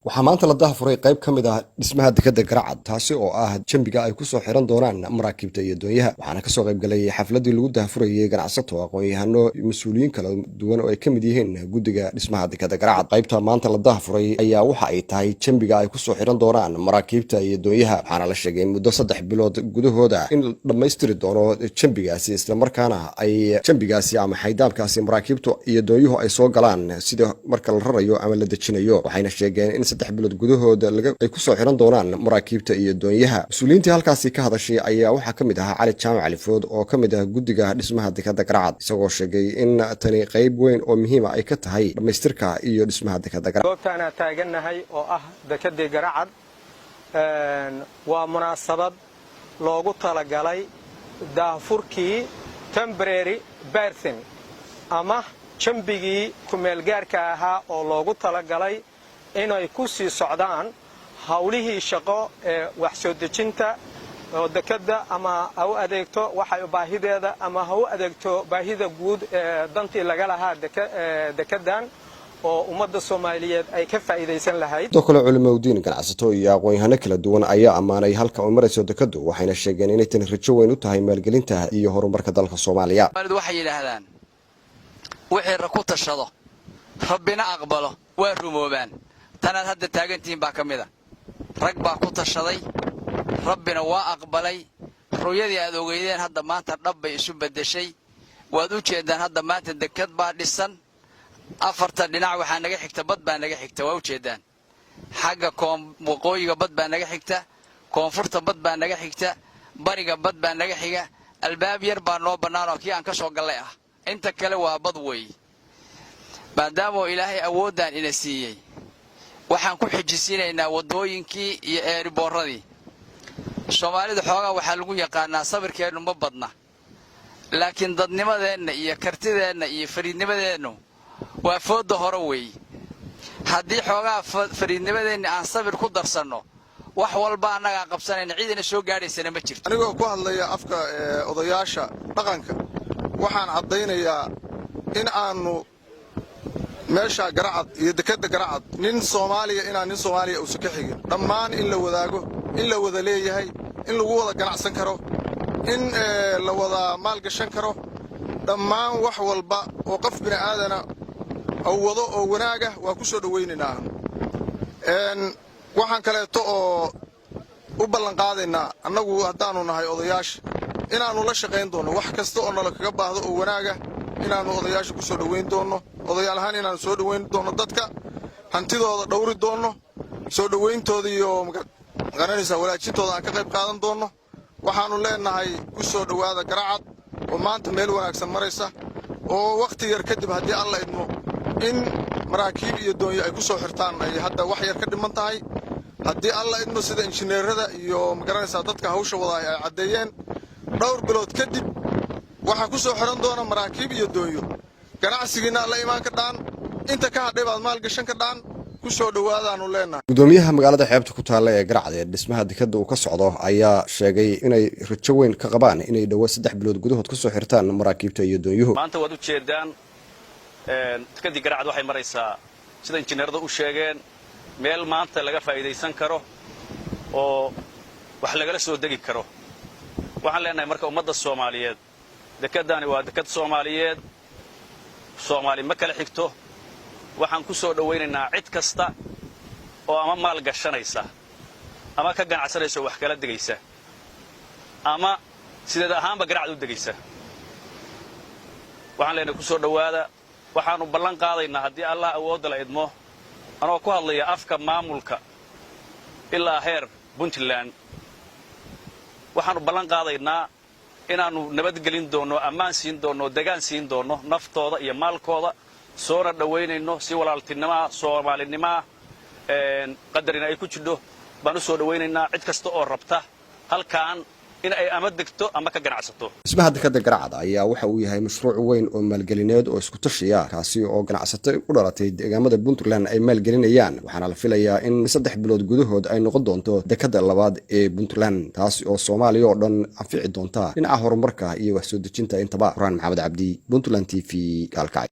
waxaa maanta la daahfuray qayb ka mid ah dhismaha dekadda Garacad taasi oo ah jambiga ay ku soo xiran doonaan maraakiibta iyo doonyaha waxaana ka soo qayb galay xafladii lagu daahfurayay ganacsato aqoon-yahano mas'uuliyiin kala duwan oo ay ka mid yihiin guddiga dhismaha dekadda Garacad qaybta maanta la daahfuray ayaa waxa ay tahay jambiga ay ku soo xiran doonaan maraakiibta iyo doonyaha waxaana la sheegay muddo 3 bilood gudahooda in dhammaystiri doono jambigaasi isla markaana ay jambigaasi ama xaydaabkaasi maraakiibtu iyo doonyuhu ay soo galaan sida marka la rarayo ama la dejinayo waxayna sheegeen in 3 bilood gudahooda ay ku soo xiran doonaan maraakiibta iyo doonyaha mas'uuliyiinta halkaasi ka hadashay ayaa waxa kamid ah Cali Jaamac Alifood oo kamid ah guddiga dhismaha dekadda Garacad isagoo sheegay in tani qayb weyn oo muhiim ah ay ka tahay dhamaystirka iyo dhismaha dekadda Garacad goobtaana taaganahay oo ah dekadda Garacad waa munaasabad loogu talagalay daahfurkii temporary berthing ama jambigii ku meel gaarka ahaa oo loogu talagalay inay ku sii socdaan hawlihii shaqo ee wax soo dejinta oo dekadda ama u adeegto waxay baahideeda ama u adeegto baahida guud ee dantii laga lahaa dekaddan oo ummadda Soomaaliyeed ay ka faa'iideysan lahayd kale culimadiin ganacsato iyo aqoon-yahano kala duwan ayaa amaanay halka uu marayso dekaddu waxayna sheegeen inay tan rajo weyn u tahay maalgelinta iyo horumarka dalka Soomaaliya waxay yiraahdaan wixii raku tashado rabbina aqbalo waa rumoobaan tanaad hadda taagantiin baa kamida rag baa ku tashaday rabbina waa aqbalay rooyadii aad ogeydeen hadda maanta dhabbay isu bedeshay waad u jeedaan hadda maanta dekad baa dhisan afarta dhinac waxa naga xigta bad baa naga xigta waa u jeedaan xagga waqooyiga bad baa naga xigta koonfurta bad baa naga xigta bariga bad baa naga xiga albaab yar baa noo bannaan oo kii aan ka soo galay ah inta kale waa bad weey maadaama ilaahay awoodaan ina siiyay waxaan ku xijisiinaynaa wadooyinkii iyo eeriboorradii Soomaalida xoogaa waxa lagu yaqaanaa sabirkeenu ma badna laakiin dadnimadeenna iyo kartideenna iyo fariidnimadeennu waa foodo hore weey haddii xoogaa fariidnimadeenna aan sabir ku darsanno wax walba anaga qabsanayna ciidina soo gaadhaysana ma jirto anigoo ku hadlaya afka odayaasha dhaqanka waxaan cadeynayaa in aanu meesha Garacad iyo dekadda Garacad nin Soomaaliya nin Soomaaliya uu ka xigin dhammaan in la wadaago in la wada leeyahay in lagu wada ganacsan karo in la wada maal gashan karo dhammaan wax walba oo qof bini aadana oo wado oo wanaaga waa ku soo dhaweynaa waxaan kaleeto oo u ballan qaadaynaa annagu haddaanu nahay odayaasha inaanu la shaqayn doono wax kasta oo nala kaga baahdo oo wanaaga inaanu odayaasha ku soo dhaweyn doono odayaalahan inaanu soo dhaweyn doono dadka hantidooda dhowri doono soo dhaweyntooda iyo garanaysa walaajintooda aan ka qayb qaadan doono waxaanu leenahay ku soo dhawaada Garacad oo maanta meel wanaagsan maraysa oo waqti yar kadib haddii alla idmo in maraakiib iyo doonyo ay ku soo xirtaan ay hadda wax yar ka dhiman tahay haddii alla idmo sida injineerada iyo garanaysa dadka hawsha wada ay cadeeyeen dhowr bilood kadib waxa ku soo xiran doona maraakiib iyo doonyo ganacsigiina la imaan ka dhaan inta ka hadhay baad maal gashan ka dhaan ku soo dhawaadaanu leenahay gudoomiyaha magaalada xeebta ku taala ee Garacad ee dhismaha dekadda uu ka socdo ayaa sheegay inay rajo weyn ka qabaan inay dhawo 3 bilood gudahood ku soo xirtaan maraakiibta iyo doonyuhu maanta waad u jeedaan dekadda Garacad waxay maraysaa sida injineerada u sheegeen meel maanta laga faa'iideysan karo oo wax laga soo degi karo waxaan leenahay marka ummadda Soomaaliyeed dekadani waa dekad Soomaaliyeed Soomaali ma kala xigto waxaan ku soo dhaweynaynaa cid kasta oo ama maal gashanaysa ama ka ganacsanaysa wax kala degaysa ama sideed ahaanba Garacad u degaysa waxaan leenahay ku soo dhawaada waxaanu ballan qaadaynaa haddii Allah awood la idmo anoo ku hadlaya afka maamulka ilaa heer Puntland waxaanu ballan qaadaynaa inaanu nabadgelin doono ammaan siin doono degaan siin doono naftooda iyo maalkooda soo dhaweynayno si walaaltinimo Soomaalinimo qadarina ay ku jidho baan u soo dhaweynaynaa cid kasta oo rabta halkaan in ay ama degto ama ka ganacsato dhismaha dekadda Garacad ayaa waxa uu yahay mashruuc weyn oo maalgelineed oo isku tashiya kaasi oo ganacsato u dhalatay deegaamada Puntland ay maalgelinayaan waxaana la filayaa in 3 bilood gudahood ay noqon doonto dekadda labaad ee Puntland taasi oo Soomaaliya oo dhan anfici doonta dhinaca horumarka iyo wax soo dejinta intaba Quraan Maxamed Cabdi Puntland TV Galkacyo